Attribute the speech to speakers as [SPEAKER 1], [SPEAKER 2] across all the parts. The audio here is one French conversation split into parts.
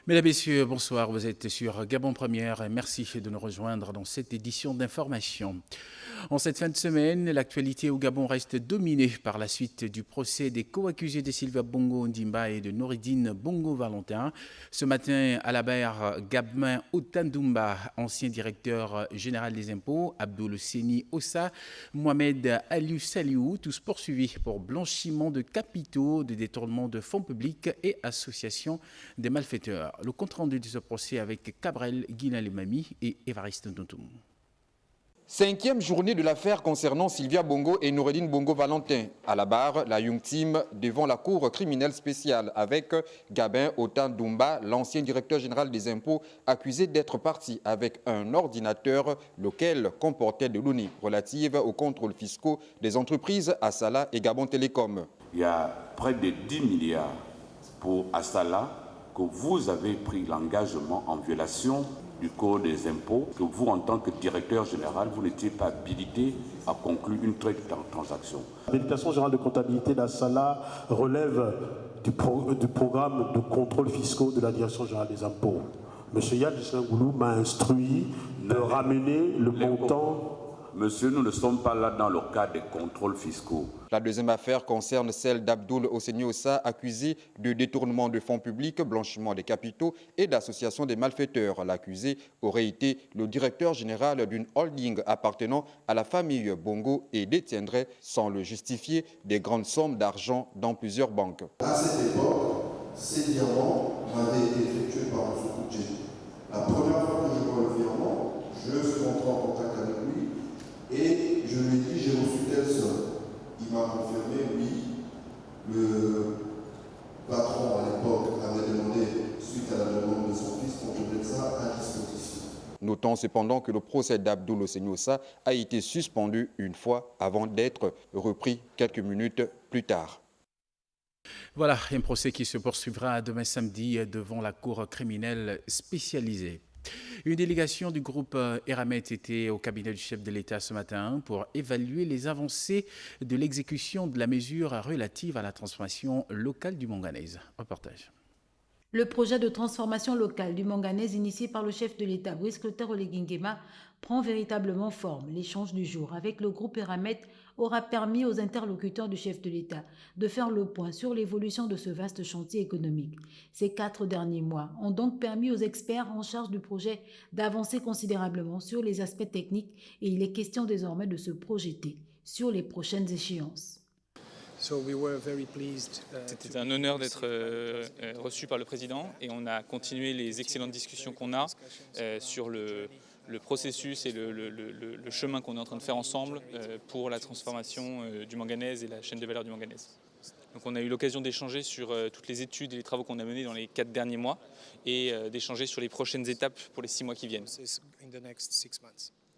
[SPEAKER 1] Mesdames, Messieurs, bonsoir. Vous êtes sur Gabon Première et merci de nous rejoindre dans cette édition d'information. En cette fin de semaine, l'actualité au Gabon reste dominée par la suite du procès des co-accusés de Sylvia Bongo Ndimba et de Noureddine Bongo Valentin. Ce matin, à la barre, Gabin Otandumba, ancien directeur général des impôts, Abdoul Seni Ossa, Mohamed Aliou Saliou, tous poursuivis pour blanchiment de capitaux, de détournement de fonds publics et association des malfaiteurs. Le compte-rendu de ce procès avec Cabrel Guinalemami et Évariste Ntoum.
[SPEAKER 2] Cinquième journée de l'affaire concernant Sylvia Bongo et Noureddine Bongo Valentin. À la barre, la Young Team devant la cour criminelle spéciale avec Gabin Otandumba, l'ancien directeur général des impôts, accusé d'être parti avec un ordinateur lequel comportait des données relatives aux contrôles fiscaux des entreprises Assala et Gabon Télécom.
[SPEAKER 3] Il y a près de 10 milliards pour Assala que vous avez pris l'engagement en violation du Code des impôts, que vous, en tant que directeur général, vous n'étiez pas habilité à conclure une telle transaction.
[SPEAKER 4] L'habilitation générale de comptabilité d'Assala relève du programme de contrôle fiscaux de la direction générale des impôts. M. Yad Goulou m'a instruit de ramener le montant.
[SPEAKER 3] Monsieur, nous ne sommes pas là dans le cadre des contrôles fiscaux.
[SPEAKER 2] La deuxième affaire concerne celle d'Abdoul Seni Ossa, accusé de détournement de fonds publics, blanchiment des capitaux et d'association des malfaiteurs. L'accusé aurait été le directeur général d'une holding appartenant à la famille Bongo et détiendrait, sans le justifier, des grandes sommes d'argent dans plusieurs banques.
[SPEAKER 5] À cette époque, ces virements avaient été effectués par M. Koudjé. La première fois que je vois le virement, je suis entré en contact avec lui et je lui ai dit j'ai reçu telle somme. Il m'a confirmé, oui, le patron à l'époque avait demandé, suite à la demande de son fils, qu'on mette ça à disposition.
[SPEAKER 2] Notons cependant que le procès d'Abdoul Seni Ossa a été suspendu une fois avant d'être repris quelques minutes plus tard.
[SPEAKER 1] Voilà, un procès qui se poursuivra demain samedi devant la cour criminelle spécialisée. Une délégation du groupe Eramet était au cabinet du chef de l'État ce matin pour évaluer les avancées de l'exécution de la mesure relative à la transformation locale du manganèse. Reportage.
[SPEAKER 6] Le projet de transformation locale du manganèse initié par le chef de l'État, Brice Clotaire Oligui-Nguema, prend véritablement forme. L'échange du jour avec le groupe Eramet aura permis aux interlocuteurs du chef de l'État de faire le point sur l'évolution de ce vaste chantier économique. Ces 4 derniers mois ont donc permis aux experts en charge du projet d'avancer considérablement sur les aspects techniques et il est question désormais de se projeter sur les prochaines échéances.
[SPEAKER 7] C'était un honneur d'être reçu par le président et on a continué les excellentes discussions qu'on a sur le processus et le chemin qu'on est en train de faire ensemble pour la transformation du manganèse et la chaîne de valeur du manganèse. Donc on a eu l'occasion d'échanger sur toutes les études et les travaux qu'on a menés dans les 4 derniers mois et d'échanger sur les prochaines étapes pour les 6 mois qui viennent.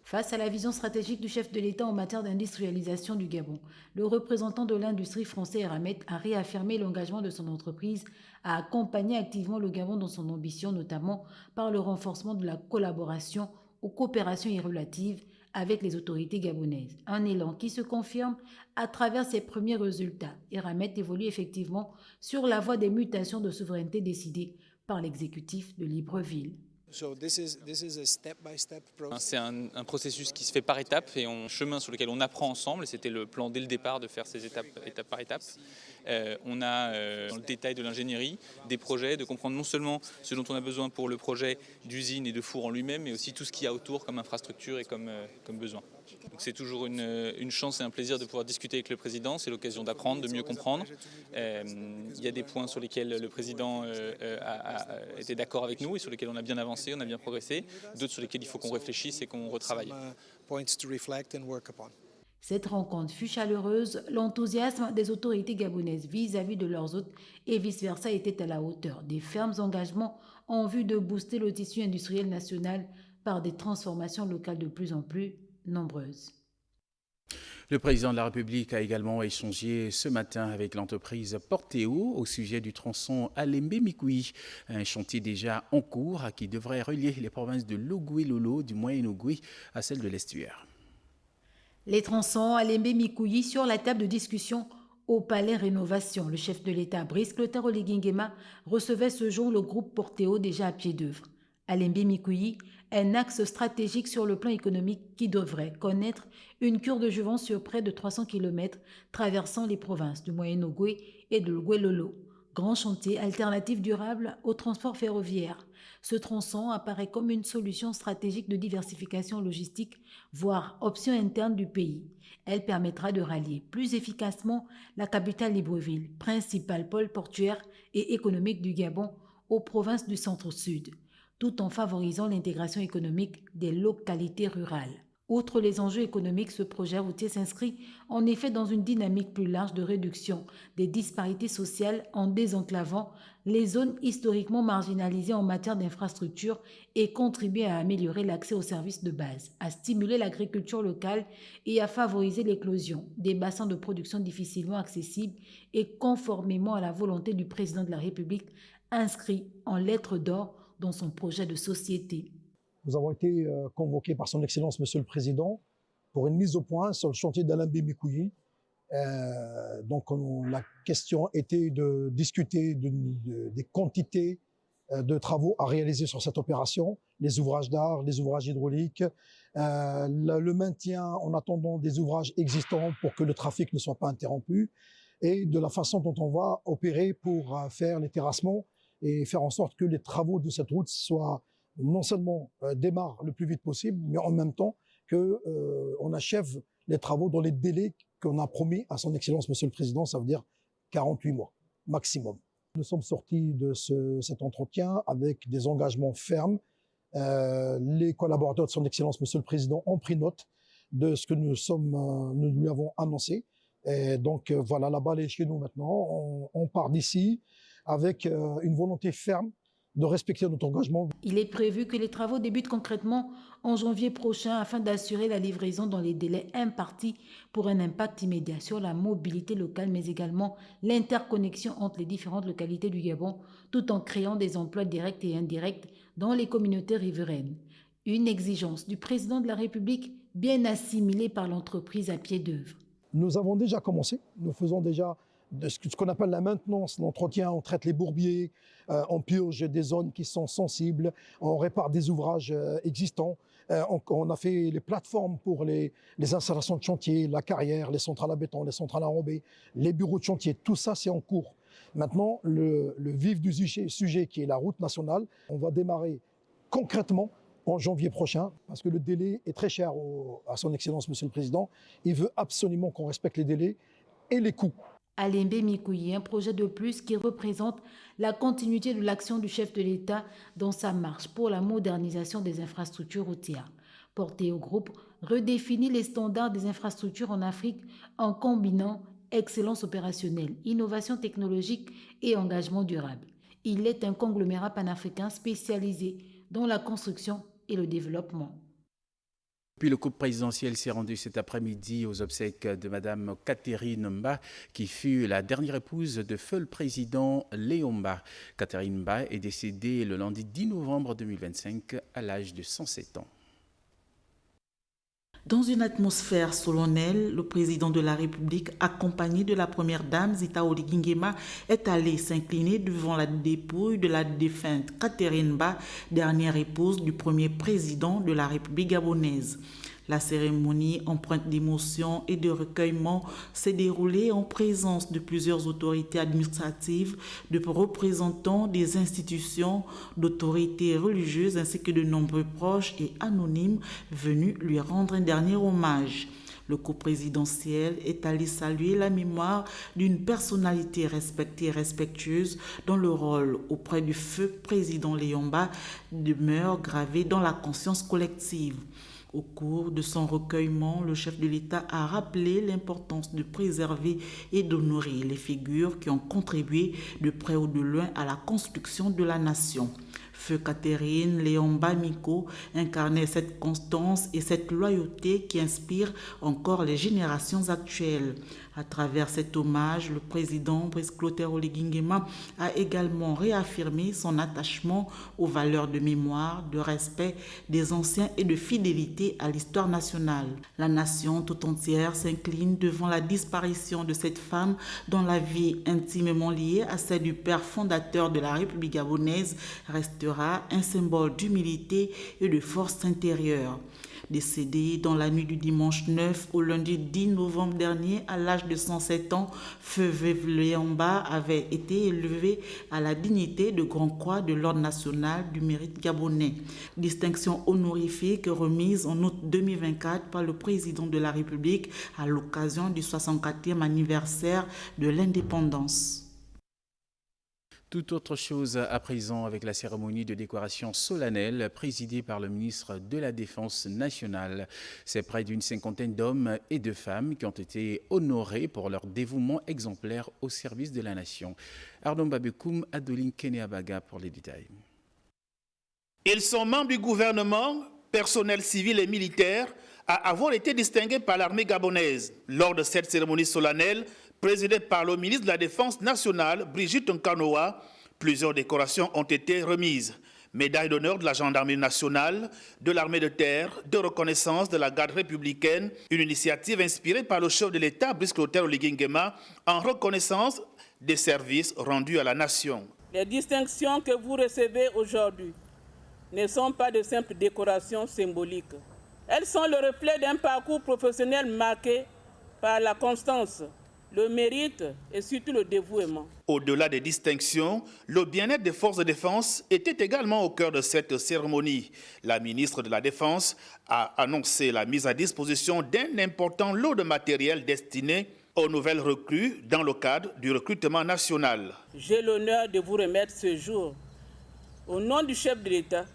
[SPEAKER 6] Face à la vision stratégique du chef de l'État en matière d'industrialisation du Gabon, le représentant de l'industrie français Eramet a réaffirmé l'engagement de son entreprise à accompagner activement le Gabon dans son ambition, notamment par le renforcement de la collaboration aux coopérations relatives avec les autorités gabonaises. Un élan qui se confirme à travers ses premiers résultats. Eramet évolue effectivement sur la voie des mutations de souveraineté décidées par l'exécutif de Libreville.
[SPEAKER 7] C'est un processus qui se fait par étapes et un chemin sur lequel on apprend ensemble. Et c'était le plan dès le départ de faire ces étape par étape. On a dans le détail de l'ingénierie, des projets, de comprendre non seulement ce dont on a besoin pour le projet d'usine et de four en lui-même, mais aussi tout ce qu'il y a autour comme infrastructure et comme besoin. Donc c'est toujours une chance et un plaisir de pouvoir discuter avec le président. C'est l'occasion d'apprendre, de mieux comprendre. Il y a des points sur lesquels le président a été d'accord avec nous et sur lesquels on a bien avancé, on a bien progressé. D'autres sur lesquels il faut qu'on réfléchisse et qu'on retravaille.
[SPEAKER 6] Cette rencontre fut chaleureuse. L'enthousiasme des autorités gabonaises vis-à-vis de leurs hôtes et vice-versa était à la hauteur des fermes engagements en vue de booster le tissu industriel national par des transformations locales de plus en plus nombreuses.
[SPEAKER 1] Le président de la République a également échangé ce matin avec l'entreprise Porteo au sujet du tronçon Alembe-Mikoui, un chantier déjà en cours qui devrait relier les provinces de l'Ogooué-Lolo du Moyen-Ogooué à celles de l'estuaire.
[SPEAKER 6] Les tronçons Alembe-Mikoui sur la table de discussion Au Palais Rénovation, le chef de l'État Brice Clotaire Oligui Nguema recevait ce jour le groupe Porteo déjà à pied d'œuvre. Alembe Mikuyi, un axe stratégique sur le plan économique qui devrait connaître une cure de jouvence sur près de 300 km traversant les provinces du Moyen-Ogooué et de l'Ougué-Lolo. Grand chantier alternatif durable au transport ferroviaire. Ce tronçon apparaît comme une solution stratégique de diversification logistique, voire option interne du pays. Elle permettra de rallier plus efficacement la capitale Libreville, principal pôle portuaire et économique du Gabon, aux provinces du centre-sud, tout en favorisant l'intégration économique des localités rurales. Outre les enjeux économiques, ce projet routier s'inscrit en effet dans une dynamique plus large de réduction des disparités sociales en désenclavant les zones historiquement marginalisées en matière d'infrastructures et contribuer à améliorer l'accès aux services de base, à stimuler l'agriculture locale et à favoriser l'éclosion des bassins de production difficilement accessibles et conformément à la volonté du président de la République inscrit en lettres d'or dans son projet de société.
[SPEAKER 8] Nous avons été convoqués par son Excellence Monsieur le Président pour une mise au point sur le chantier d'Alembe Mikuyi. Donc la question était de discuter des quantités de travaux à réaliser sur cette opération, les ouvrages d'art, les ouvrages hydrauliques, le maintien en attendant des ouvrages existants pour que le trafic ne soit pas interrompu et de la façon dont on va opérer pour faire les terrassements et faire en sorte que les travaux de cette route soient non seulement démarrent le plus vite possible, mais en même temps qu'on achève les travaux dans les délais qu'on a promis à son Excellence Monsieur le Président, ça veut dire 48 mois maximum. Nous sommes sortis de cet entretien avec des engagements fermes. Les collaborateurs de son Excellence Monsieur le Président ont pris note de ce que nous lui avons annoncé. Et donc voilà, la balle est chez nous maintenant. On part d'ici avec une volonté ferme de respecter notre engagement.
[SPEAKER 6] Il est prévu que les travaux débutent concrètement en janvier prochain afin d'assurer la livraison dans les délais impartis pour un impact immédiat sur la mobilité locale, mais également l'interconnexion entre les différentes localités du Gabon, tout en créant des emplois directs et indirects dans les communautés riveraines. Une exigence du président de la République bien assimilée par l'entreprise à pied d'œuvre.
[SPEAKER 8] Nous avons déjà commencé, nous faisons déjà ce qu'on appelle la maintenance, l'entretien, on traite les bourbiers, on purge des zones qui sont sensibles, on répare des ouvrages existants, on a fait les plateformes pour les installations de chantier, la carrière, les centrales à béton, les centrales à enrobé, les bureaux de chantier, tout ça c'est en cours. Maintenant, le vif du sujet qui est la route nationale, on va démarrer concrètement en janvier prochain, parce que le délai est très cher à son Excellence Monsieur le Président. Il veut absolument qu'on respecte les délais et les coûts.
[SPEAKER 6] Alembe Mikuyi, un projet de plus qui représente la continuité de l'action du chef de l'État dans sa marche pour la modernisation des infrastructures routières. Porté au groupe, redéfinit les standards des infrastructures en Afrique en combinant excellence opérationnelle, innovation technologique et engagement durable. Il est un conglomérat panafricain spécialisé dans la construction et le développement.
[SPEAKER 1] Puis le couple présidentiel s'est rendu cet après-midi aux obsèques de Mme Catherine Mba, qui fut la dernière épouse de feu le président Léon Mba. Catherine Mba est décédée le lundi 10 novembre 2025 à l'âge de 107 ans.
[SPEAKER 9] Dans une atmosphère solennelle, le président de la République, accompagné de la première dame Zita Oligui Nguema, est allé s'incliner devant la dépouille de la défunte Catherine Mba, dernière épouse du premier président de la République gabonaise. La cérémonie, empreinte d'émotion et de recueillement, s'est déroulée en présence de plusieurs autorités administratives, de représentants des institutions, d'autorités religieuses ainsi que de nombreux proches et anonymes venus lui rendre un dernier hommage. Le coprésidentiel est allé saluer la mémoire d'une personnalité respectée et respectueuse dont le rôle auprès du feu président Léon Mba demeure gravé dans la conscience collective. Au cours de son recueillement, le chef de l'État a rappelé l'importance de préserver et d'honorer les figures qui ont contribué de près ou de loin à la construction de la nation. Feu Catherine Léomba Miko incarnait cette constance et cette loyauté qui inspirent encore les générations actuelles. À travers cet hommage, le président Brice Clotaire Oligui Nguema a également réaffirmé son attachement aux valeurs de mémoire, de respect des anciens et de fidélité à l'histoire nationale. La nation tout entière s'incline devant la disparition de cette femme dont la vie intimement liée à celle du père fondateur de la République gabonaise restera un symbole d'humilité et de force intérieure. Décédé dans la nuit du dimanche 9 au lundi 10 novembre dernier à l'âge de 107 ans, Feu Léomba avait été élevé à la dignité de Grand Croix de l'Ordre national du mérite gabonais. Distinction honorifique remise en août 2024 par le président de la République à l'occasion du 64e anniversaire de l'indépendance.
[SPEAKER 1] Tout autre chose à présent avec la cérémonie de décoration solennelle présidée par le ministre de la Défense nationale. C'est près d'une cinquantaine d'hommes et de femmes qui ont été honorés pour leur dévouement exemplaire au service de la nation. Ardon Babekoum, Adeline Keneabaga pour les détails.
[SPEAKER 10] Ils sont membres du gouvernement, personnel civil et militaire, à avoir été distingués par l'armée gabonaise. Lors de cette cérémonie solennelle, présidée par le ministre de la Défense nationale, Brigitte Nkanoa, plusieurs décorations ont été remises. Médaille d'honneur de la gendarmerie nationale, de l'armée de terre, de reconnaissance de la garde républicaine, une initiative inspirée par le chef de l'État, Brice Clotaire Oligui Nguema, en reconnaissance des services rendus à la nation.
[SPEAKER 11] Les distinctions que vous recevez aujourd'hui ne sont pas de simples décorations symboliques. Elles sont le reflet d'un parcours professionnel marqué par la constance, le mérite et surtout le dévouement.
[SPEAKER 10] Au-delà des distinctions, le bien-être des forces de défense était également au cœur de cette cérémonie. La ministre de la Défense a annoncé la mise à disposition d'un important lot de matériel destiné aux nouvelles recrues dans le cadre du recrutement national.
[SPEAKER 11] J'ai l'honneur de vous remettre ce jour, au nom du chef de l'État,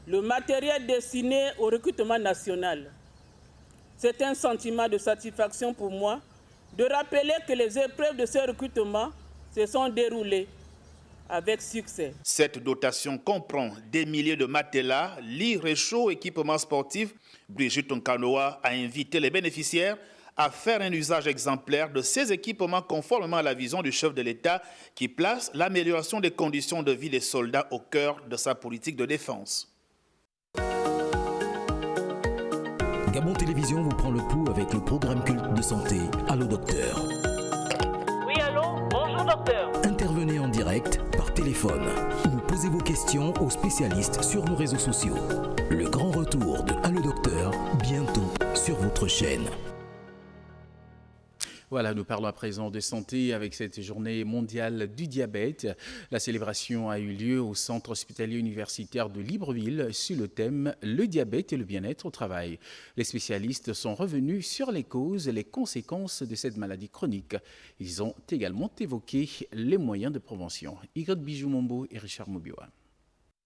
[SPEAKER 11] le matériel destiné au recrutement national. C'est un sentiment de satisfaction pour moi de rappeler que les épreuves de ce recrutement se sont déroulées avec succès.
[SPEAKER 10] Cette dotation comprend des milliers de matelas, lits, réchauds, équipements sportifs. Brigitte Nkanoa a invité les bénéficiaires à faire un usage exemplaire de ces équipements conformément à la vision du chef de l'État qui place l'amélioration des conditions de vie des soldats au cœur de sa politique de défense.
[SPEAKER 12] Gabon Télévision vous prend le pouls avec le programme culte de santé Allô Docteur.
[SPEAKER 11] Oui, allô, bonjour docteur.
[SPEAKER 12] Intervenez en direct par téléphone ou posez vos questions aux spécialistes sur nos réseaux sociaux. Le grand retour de Allô Docteur, bientôt sur votre chaîne.
[SPEAKER 1] Voilà, nous parlons à présent de santé avec cette journée mondiale du diabète. La célébration a eu lieu au centre hospitalier universitaire de Libreville sur le thème « Le diabète et le bien-être au travail ». Les spécialistes sont revenus sur les causes et les conséquences de cette maladie chronique. Ils ont également évoqué les moyens de prévention. Igrid Bijou-Mombo et Richard Mobioa.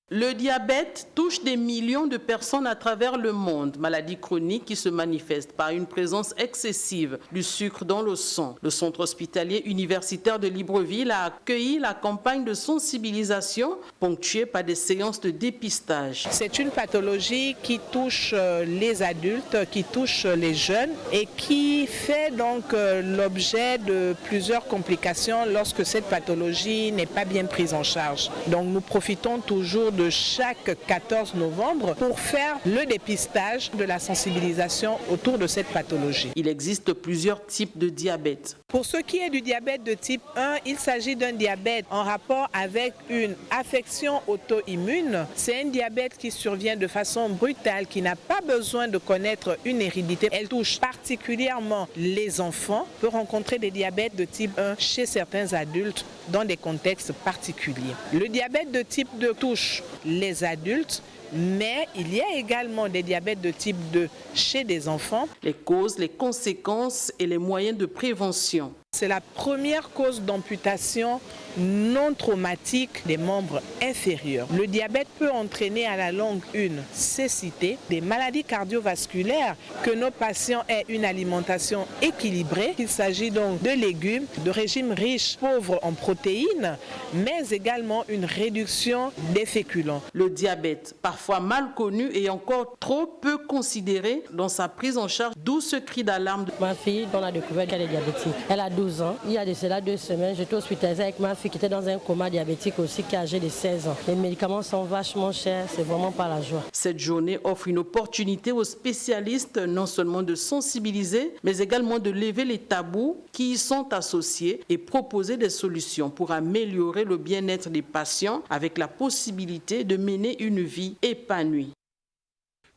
[SPEAKER 13] Le diabète touche des millions de personnes à travers le monde. Maladie chronique qui se manifeste par une présence excessive du sucre dans le sang. Le centre hospitalier universitaire de Libreville a accueilli la campagne de sensibilisation ponctuée par des séances de dépistage.
[SPEAKER 14] C'est une pathologie qui touche les adultes, qui touche les jeunes et qui fait donc l'objet de plusieurs complications lorsque cette pathologie n'est pas bien prise en charge. Donc nous profitons toujours de chaque 14 novembre pour faire le dépistage de la sensibilisation autour de cette pathologie.
[SPEAKER 13] Il existe plusieurs types de diabète.
[SPEAKER 14] Pour ce qui est du diabète de type 1, il s'agit d'un diabète en rapport avec une affection auto-immune. C'est un diabète qui survient de façon brutale, qui n'a pas besoin de connaître une hérédité. Elle touche particulièrement les enfants. On peut rencontrer des diabètes de type 1 chez certains adultes dans des contextes particuliers. Le diabète de type 2 touche les adultes, mais il y a également des diabètes de type 2 chez des enfants.
[SPEAKER 13] Les causes, les conséquences et les moyens de prévention.
[SPEAKER 14] C'est la première cause d'amputation non traumatique des membres inférieurs. Le diabète peut entraîner à la longue une cécité, des maladies cardiovasculaires, que nos patients aient une alimentation équilibrée. Il s'agit donc de légumes, de régimes riches, pauvres en protéines, mais également une réduction des féculents.
[SPEAKER 13] Le diabète, parfois mal connu et encore trop peu considéré dans sa prise en charge, d'où ce cri d'alarme.
[SPEAKER 15] Ma fille, on a découvert qu'elle est diabétique. Elle a 12 ans. Il y a de cela 2 semaines, j'étais hospitalisée avec ma fille qui était dans un coma diabétique aussi, qui est âgée de 16 ans. Les médicaments sont vachement chers, c'est vraiment pas la joie.
[SPEAKER 13] Cette journée offre une opportunité aux spécialistes non seulement de sensibiliser, mais également de lever les tabous qui y sont associés et proposer des solutions pour améliorer le bien-être des patients avec la possibilité de mener une vie épanouie.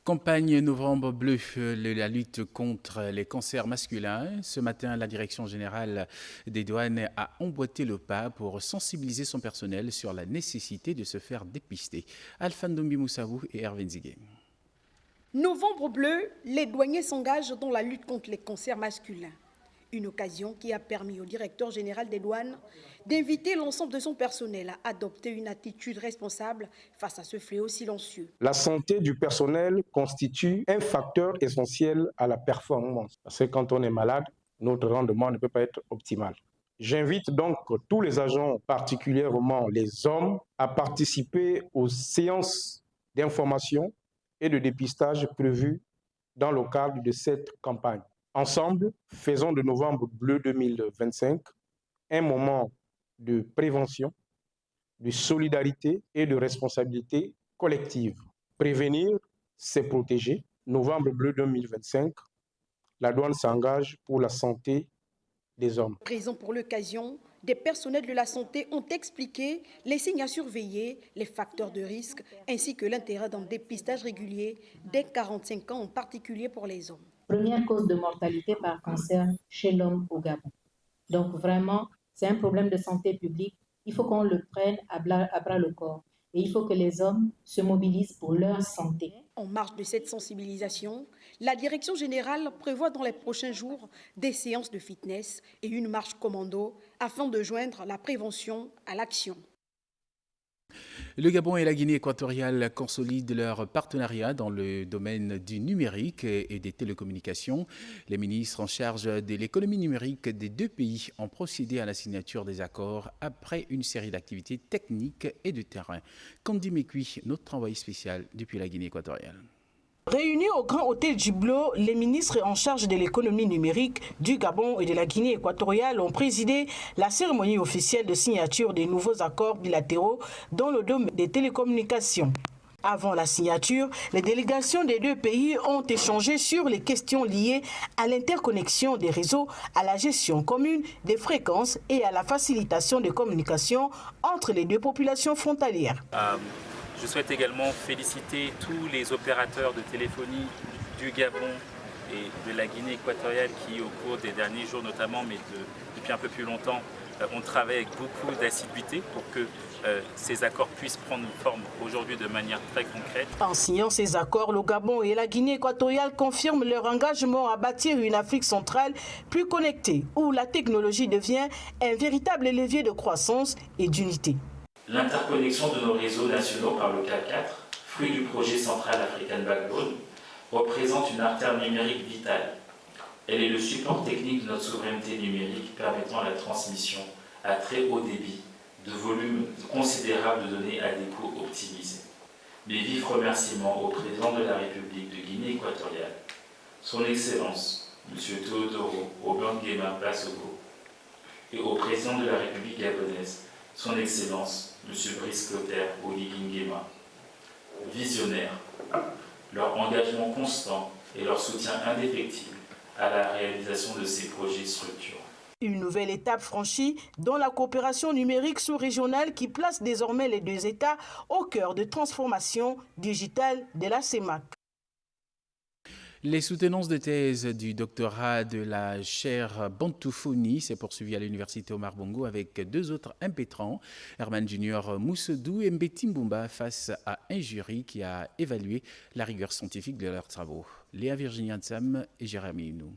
[SPEAKER 1] Campagne Novembre Bleu, la lutte contre les cancers masculins. Ce matin, la Direction générale des douanes a emboîté le pas pour sensibiliser son personnel sur la nécessité de se faire dépister. Alphane Dombi Moussavou et Hervé Nzigué.
[SPEAKER 16] Novembre Bleu, les douaniers s'engagent dans la lutte contre les cancers masculins. Une occasion qui a permis au directeur général des douanes d'inviter l'ensemble de son personnel à adopter une attitude responsable face à ce fléau silencieux.
[SPEAKER 17] La santé du personnel constitue un facteur essentiel à la performance. Parce que quand on est malade, notre rendement ne peut pas être optimal. J'invite donc tous les agents, particulièrement les hommes, à participer aux séances d'information et de dépistage prévues dans le cadre de cette campagne. Ensemble, faisons de Novembre Bleu 2025 un moment de prévention, de solidarité et de responsabilité collective. Prévenir, c'est protéger. Novembre Bleu 2025, la douane s'engage pour la santé des hommes.
[SPEAKER 16] Présents pour l'occasion, des personnels de la santé ont expliqué les signes à surveiller, les facteurs de risque, ainsi que l'intérêt d'un dépistage régulier dès 45 ans, en particulier pour les hommes.
[SPEAKER 18] Première cause de mortalité par cancer chez l'homme au Gabon. Donc vraiment, c'est un problème de santé publique. Il faut qu'on le prenne à bras le corps. Et il faut que les hommes se mobilisent pour leur santé.
[SPEAKER 16] En marge de cette sensibilisation, la Direction générale prévoit dans les prochains jours des séances de fitness et une marche commando afin de joindre la prévention à l'action.
[SPEAKER 1] Le Gabon et la Guinée équatoriale consolident leur partenariat dans le domaine du numérique et des télécommunications. Les ministres en charge de l'économie numérique des 2 pays ont procédé à la signature des accords après une série d'activités techniques et de terrain. Candy Mekui, notre envoyé spécial depuis la Guinée équatoriale.
[SPEAKER 19] Réunis au Grand Hôtel Djiblo, les ministres en charge de l'économie numérique du Gabon et de la Guinée équatoriale ont présidé la cérémonie officielle de signature des nouveaux accords bilatéraux dans le domaine des télécommunications. Avant la signature, les délégations des 2 pays ont échangé sur les questions liées à l'interconnexion des réseaux, à la gestion commune des fréquences et à la facilitation des communications entre les 2 populations frontalières.
[SPEAKER 20] Je souhaite également féliciter tous les opérateurs de téléphonie du Gabon et de la Guinée équatoriale qui, au cours des derniers jours notamment, mais depuis un peu plus longtemps, ont travaillé avec beaucoup d'assiduité pour que ces accords puissent prendre forme aujourd'hui de manière très concrète.
[SPEAKER 19] En signant ces accords, le Gabon et la Guinée équatoriale confirment leur engagement à bâtir une Afrique centrale plus connectée, où la technologie devient un véritable levier de croissance et d'unité.
[SPEAKER 20] L'interconnexion de nos réseaux nationaux par le CAP 4, fruit du projet Central African Backbone, représente une artère numérique vitale. Elle est le support technique de notre souveraineté numérique permettant la transmission à très haut débit de volumes considérables de données à des coûts optimisés. Mes vifs remerciements au président de la République de Guinée équatoriale, son Excellence, M. Teodoro Obiang-Nguema Basogo, et au président de la République gabonaise, son Excellence, M. Brice Clotaire Oligui Nguema. Visionnaires, leur engagement constant et leur soutien indéfectible à la réalisation de ces projets structurants.
[SPEAKER 19] Une nouvelle étape franchie dans la coopération numérique sous-régionale qui place désormais les 2 États au cœur de transformation digitale de la CEMAC.
[SPEAKER 1] Les soutenances de thèse du doctorat de la chaire Bantoufoni s'est poursuivie à l'université Omar Bongo avec 2 autres impétrants, Herman Junior Moussedou et Mbeti Mbumba, face à un jury qui a évalué la rigueur scientifique de leurs travaux. Léa Virginia Tsam et Jérémy Inou.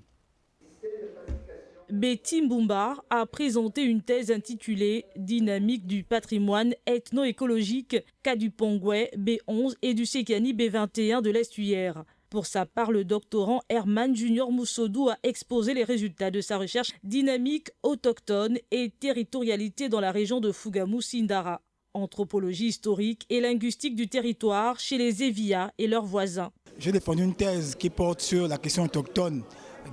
[SPEAKER 21] Mbeti Mbumba a présenté une thèse intitulée « Dynamique du patrimoine ethno-écologique cas du Pongoué B11 et du Sekani B21 de l'estuaire ». Pour sa part, le doctorant Herman Junior Moussedou a exposé les résultats de sa recherche « Dynamique autochtone et territorialité dans la région de Fugamou-Sindara ». Anthropologie historique et linguistique du territoire chez les Evia et leurs voisins.
[SPEAKER 22] J'ai défendu une thèse qui porte sur la question autochtone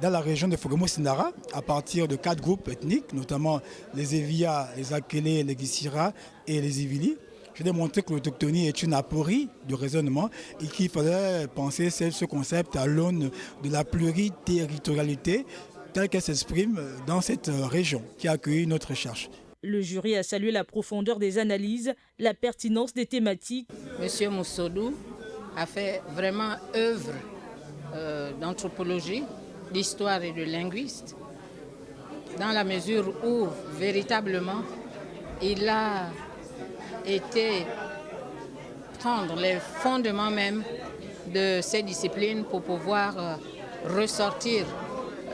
[SPEAKER 22] dans la région de Fugamou-Sindara à partir de 4 groupes ethniques, notamment les Evia, les Akele, les Gisira et les Ivili. J'ai démontré que l'autochtonie est une aporie du raisonnement et qu'il fallait penser ce concept à l'aune de la pluriterritorialité telle qu'elle s'exprime dans cette région qui a accueilli notre recherche.
[SPEAKER 21] Le jury a salué la profondeur des analyses, la pertinence des thématiques.
[SPEAKER 23] Monsieur Moussedou a fait vraiment œuvre d'anthropologie, d'histoire et de linguiste, dans la mesure où véritablement il a été prendre les fondements même de ces disciplines pour pouvoir ressortir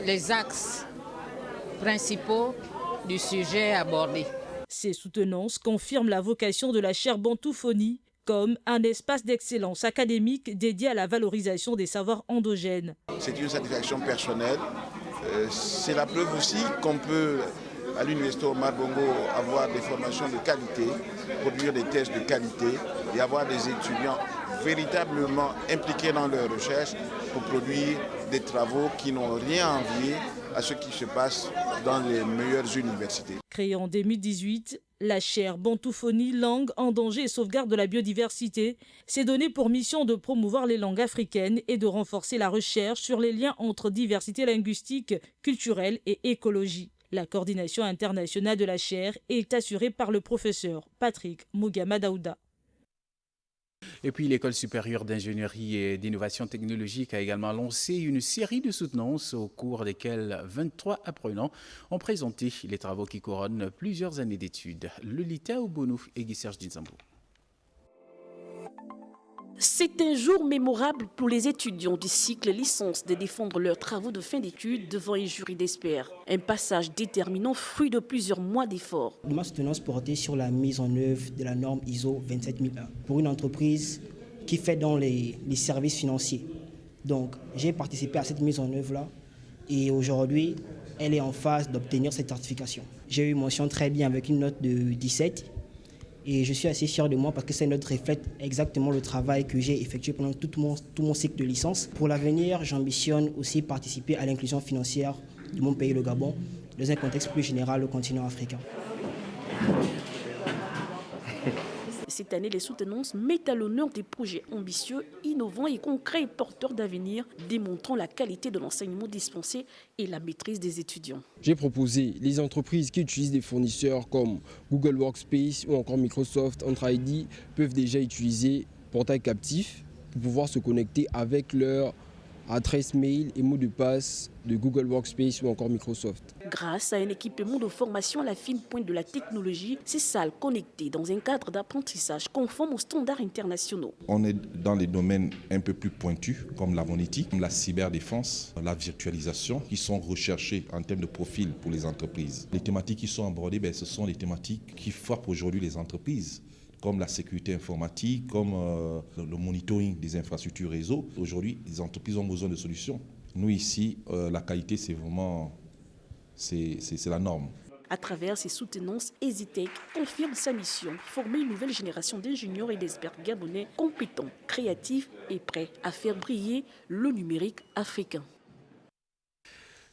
[SPEAKER 23] les axes principaux du sujet abordé.
[SPEAKER 21] Ces soutenances confirment la vocation de la chaire Bantoufoni comme un espace d'excellence académique dédié à la valorisation des savoirs endogènes.
[SPEAKER 24] C'est une satisfaction personnelle. C'est la preuve aussi qu'on peut, à l'université Omar Bongo, avoir des formations de qualité, produire des thèses de qualité et avoir des étudiants véritablement impliqués dans leurs recherches pour produire des travaux qui n'ont rien à envier à ce qui se passe dans les meilleures universités.
[SPEAKER 21] Créée en 2018, la chaire Bantoufoni, langue en danger et sauvegarde de la biodiversité, s'est donnée pour mission de promouvoir les langues africaines et de renforcer la recherche sur les liens entre diversité linguistique, culturelle et écologie. La coordination internationale de la chaire est assurée par le professeur Patrick Mougama Daouda.
[SPEAKER 1] Et puis l'École supérieure d'ingénierie et d'innovation technologique a également lancé une série de soutenances au cours desquelles 23 apprenants ont présenté les travaux qui couronnent plusieurs années d'études. Lolita Obonou et Guy Serge Dinzambo.
[SPEAKER 25] C'est un jour mémorable pour les étudiants du cycle licence de défendre leurs travaux de fin d'études devant un jury d'experts. Un passage déterminant, fruit de plusieurs mois d'efforts.
[SPEAKER 26] Ma soutenance portait sur la mise en œuvre de la norme ISO 27001 pour une entreprise qui fait dans les services financiers. Donc, j'ai participé à cette mise en œuvre-là et aujourd'hui, elle est en phase d'obtenir cette certification. J'ai eu mention très bien avec une note de 17. Et je suis assez fier de moi parce que cette note reflète exactement le travail que j'ai effectué pendant tout mon cycle de licence. Pour l'avenir, j'ambitionne aussi participer à l'inclusion financière de mon pays, le Gabon, dans un contexte plus général au continent africain.
[SPEAKER 25] Cette année, les soutenances mettent à l'honneur des projets ambitieux, innovants et concrets et porteurs d'avenir, démontrant la qualité de l'enseignement dispensé et la maîtrise des étudiants.
[SPEAKER 27] J'ai proposé les entreprises qui utilisent des fournisseurs comme Google Workspace ou encore Microsoft Entra-ID peuvent déjà utiliser Portail Captif pour pouvoir se connecter avec leur adresse mail et mot de passe de Google Workspace ou encore Microsoft.
[SPEAKER 25] Grâce à un équipement de formation à la fine pointe de la technologie, ces salles connectées dans un cadre d'apprentissage conforme aux standards internationaux.
[SPEAKER 28] On est dans les domaines un peu plus pointus comme la monétique, la cyberdéfense, la virtualisation qui sont recherchées en termes de profil pour les entreprises. Les thématiques qui sont abordées, ce sont les thématiques qui frappent aujourd'hui les entreprises, comme la sécurité informatique, comme le monitoring des infrastructures réseau. Aujourd'hui, les entreprises ont besoin de solutions. Nous ici, la qualité, c'est vraiment la norme.
[SPEAKER 25] À travers ces soutenances, EasyTech confirme sa mission, former une nouvelle génération d'ingénieurs et d'experts gabonais compétents, créatifs et prêts à faire briller le numérique africain.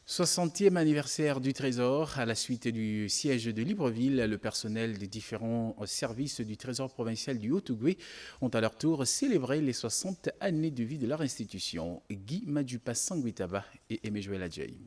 [SPEAKER 1] 60e anniversaire du Trésor. À la suite du siège de Libreville, le personnel des différents services du Trésor provincial du Haut-Ogooué ont à leur tour célébré les 60 années de vie de leur institution. Guy Madjupa Sanguitaba et Aimé Joël Adjaï.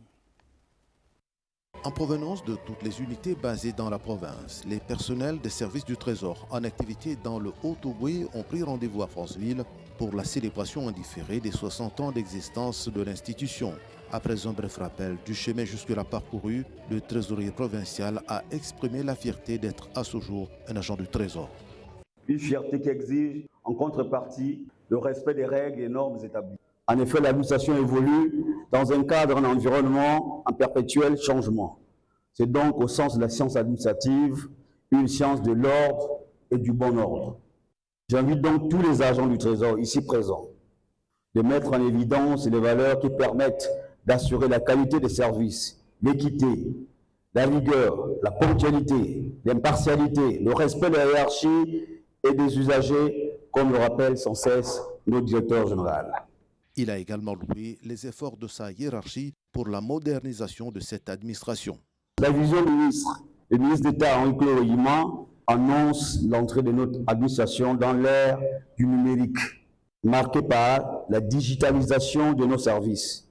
[SPEAKER 29] En provenance de toutes les unités basées dans la province, les personnels des services du Trésor en activité dans le Haut-Ogooué ont pris rendez-vous à Franceville pour la célébration indifférée des 60 ans d'existence de l'institution. Après un bref rappel du chemin jusque-là parcouru, le trésorier provincial a exprimé la fierté d'être à ce jour un agent du Trésor.
[SPEAKER 2] Une fierté qui exige en contrepartie le respect des règles et normes établies. En effet, l'administration évolue dans un cadre, un environnement en perpétuel changement. C'est donc au sens de la science administrative, une science de l'ordre et du bon ordre. J'invite donc tous les agents du Trésor ici présents de mettre en évidence les valeurs qui permettent d'assurer la qualité des services, l'équité, la rigueur, la ponctualité, l'impartialité, le respect de la hiérarchie et des usagers, comme le rappelle sans cesse notre directeur général.
[SPEAKER 29] Il a également loué les efforts de sa hiérarchie pour la modernisation de cette administration.
[SPEAKER 2] La vision du ministre, le ministre d'État Henri-Claude Oyima, annonce l'entrée de notre administration dans l'ère du numérique, marquée par la digitalisation de nos services.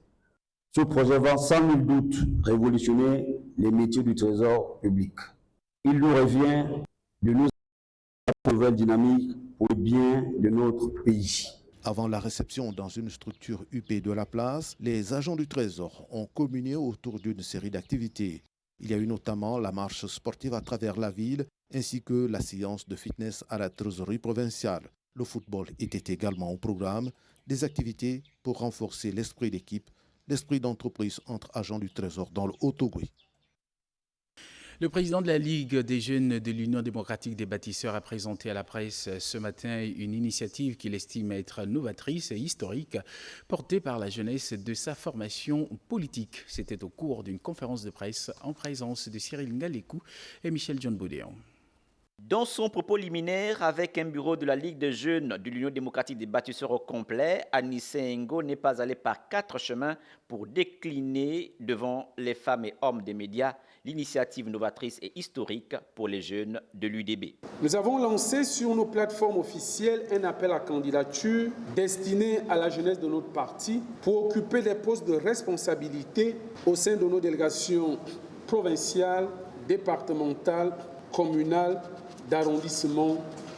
[SPEAKER 2] Ce projet va sans nul doute révolutionner les métiers du Trésor public. Il nous revient de nous une nouvelle dynamique pour le bien de notre pays.
[SPEAKER 29] Avant la réception dans une structure UP de la place, les agents du Trésor ont communié autour d'une série d'activités. Il y a eu notamment la marche sportive à travers la ville, ainsi que la séance de fitness à la trésorerie provinciale. Le football était également au programme, des activités pour renforcer l'esprit d'équipe, l'esprit d'entreprise entre agents du Trésor dans le Haut-Ogooué.
[SPEAKER 1] Le président de la Ligue des jeunes de l'Union démocratique des bâtisseurs a présenté à la presse ce matin une initiative qu'il estime être novatrice et historique, portée par la jeunesse de sa formation politique. C'était au cours d'une conférence de presse en présence de Cyril Ngalekou et Michel John Boudéon.
[SPEAKER 3] Dans son propos liminaire, avec un bureau de la Ligue des jeunes de l'Union démocratique des bâtisseurs au complet, Anissé Ngo n'est pas allé par 4 chemins pour décliner devant les femmes et hommes des médias l'initiative novatrice et historique pour les jeunes de l'UDB.
[SPEAKER 4] Nous avons lancé sur nos plateformes officielles un appel à candidature destiné à la jeunesse de notre parti pour occuper des postes de responsabilité au sein de nos délégations provinciales, départementales, communales, d'arrondissement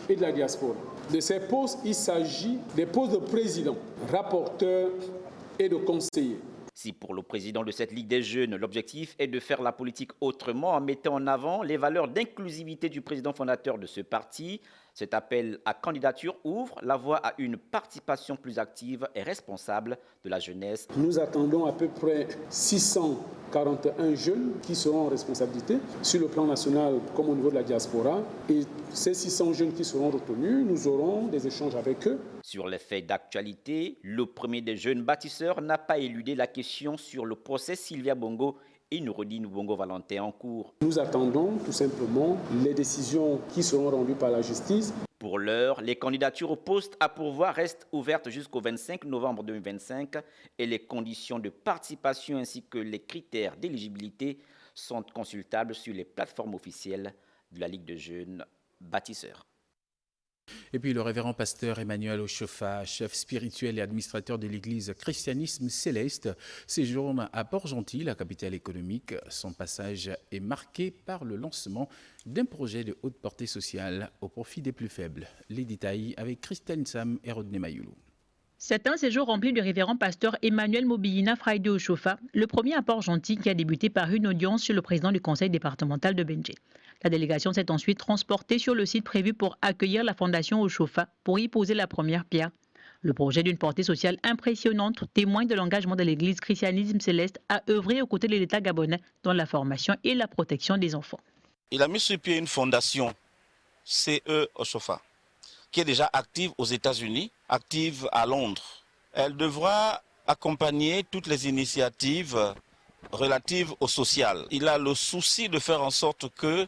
[SPEAKER 4] et de la diaspora. De ces postes, il s'agit des postes de président, rapporteur et de conseiller.
[SPEAKER 3] Si pour le président de cette Ligue des jeunes, l'objectif est de faire la politique autrement en mettant en avant les valeurs d'inclusivité du président fondateur de ce parti, cet appel à candidature ouvre la voie à une participation plus active et responsable de la jeunesse.
[SPEAKER 4] Nous attendons à peu près 641 jeunes qui seront en responsabilité sur le plan national comme au niveau de la diaspora. Et ces 600 jeunes qui seront retenus, nous aurons des échanges avec eux.
[SPEAKER 3] Sur les faits d'actualité, le premier des jeunes bâtisseurs n'a pas éludé la question sur le procès Sylvia Bongo et Noureddine Bongo Valentin en cours.
[SPEAKER 4] Nous attendons tout simplement les décisions qui seront rendues par la justice.
[SPEAKER 3] Pour l'heure, les candidatures au poste à pourvoir restent ouvertes jusqu'au 25 novembre 2025 et les conditions de participation ainsi que les critères d'éligibilité sont consultables sur les plateformes officielles de la Ligue de jeunes bâtisseurs.
[SPEAKER 1] Et puis le révérend pasteur Emmanuel Ochofa, chef spirituel et administrateur de l'église Christianisme Céleste, séjourne à Port-Gentil, la capitale économique. Son passage est marqué par le lancement d'un projet de haute portée sociale au profit des plus faibles. Les détails avec Christine Sam et Rodney Mayoulou.
[SPEAKER 5] C'est un séjour rempli du révérend pasteur Emmanuel Mobilina Friday Ochofa, le premier à Port-Gentil qui a débuté par une audience chez le président du conseil départemental de Benjé. La délégation s'est ensuite transportée sur le site prévu pour accueillir la fondation Ochofa pour y poser la première pierre. Le projet d'une portée sociale impressionnante témoigne de l'engagement de l'église Christianisme Céleste à œuvrer aux côtés de l'État gabonais dans la formation et la protection des enfants.
[SPEAKER 6] Il a mis sur pied une fondation CE Ochofa qui est déjà active aux États-Unis, active à Londres. Elle devra accompagner toutes les initiatives relatives au social. Il a le souci de faire en sorte que,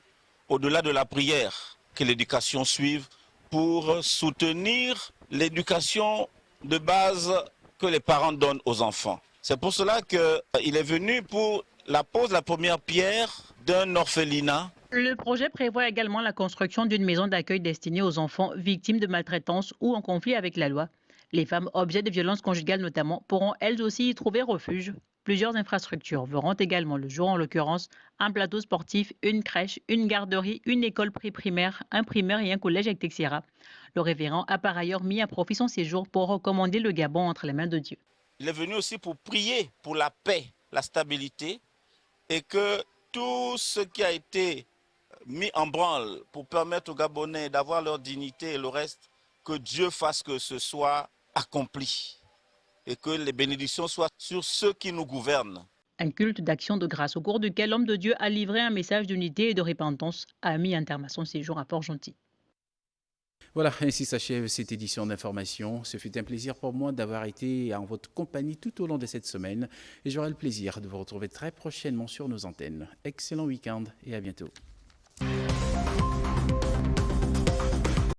[SPEAKER 6] au-delà de la prière, que l'éducation suive pour soutenir l'éducation de base que les parents donnent aux enfants. C'est pour cela qu'il est venu pour la pose de la première pierre d'un orphelinat.
[SPEAKER 5] Le projet prévoit également la construction d'une maison d'accueil destinée aux enfants victimes de maltraitance ou en conflit avec la loi. Les femmes objets de violences conjugales notamment pourront elles aussi y trouver refuge. Plusieurs infrastructures verront également le jour, en l'occurrence un plateau sportif, une crèche, une garderie, une école pré-primaire, un primaire et un collège, etc. Le révérend a par ailleurs mis à profit son séjour pour recommander le Gabon entre les mains de Dieu.
[SPEAKER 6] Il est venu aussi pour prier pour la paix, la stabilité, et que tout ce qui a été mis en branle pour permettre aux Gabonais d'avoir leur dignité et le reste, que Dieu fasse que ce soit accompli et que les bénédictions soient sur ceux qui nous gouvernent.
[SPEAKER 5] Un culte d'action de grâce au cours duquel l'homme de Dieu a livré un message d'unité et de repentance a mis un terme à son séjour à Port-Gentil.
[SPEAKER 1] Voilà, ainsi s'achève cette édition d'information. Ce fut un plaisir pour moi d'avoir été en votre compagnie tout au long de cette semaine et j'aurai le plaisir de vous retrouver très prochainement sur nos antennes. Excellent week-end et à bientôt.